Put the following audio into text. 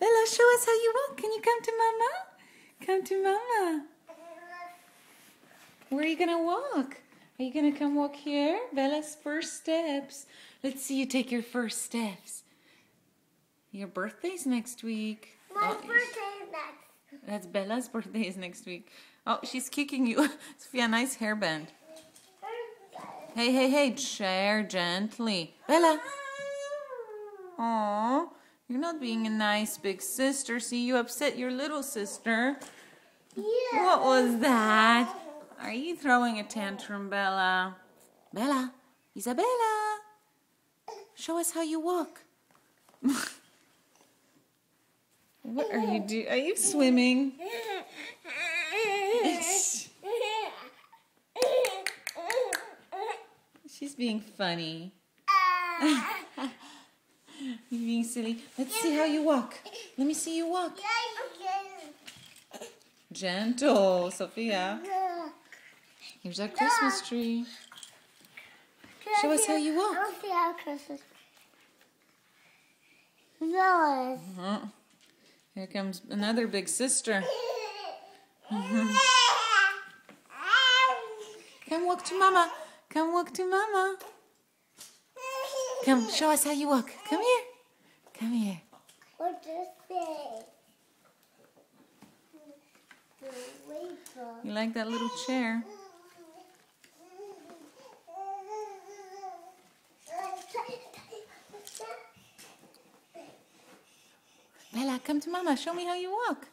Bella, show us how you walk. Can you come to Mama? Come to Mama. Where are you going to walk? Are you going to come walk here? Bella's first steps. Let's see you take your first steps. Your birthday's next week. My birthday is next. That's Bella's birthday is next week. Oh, she's kicking you. Sophia, nice hairband. Hey, chair gently. Bella. Aw, you're not being a nice big sister. See, you upset your little sister. Yeah. What was that? Are you throwing a tantrum, Bella? Bella, Isabella, show us how you walk. What are you doing? Are you swimming? She's being funny. You're being silly. Let's see how you walk. Let me see you walk. Gentle, Sophia. Here's our Christmas tree. Show us how you walk. I'll see our Christmas tree. Here comes another big sister. Come walk to Mama. Come walk to Mama. Come, show us how you walk. Come here. Come here. What's this thing? You like that little chair? Bella, come to Mama. Show me how you walk.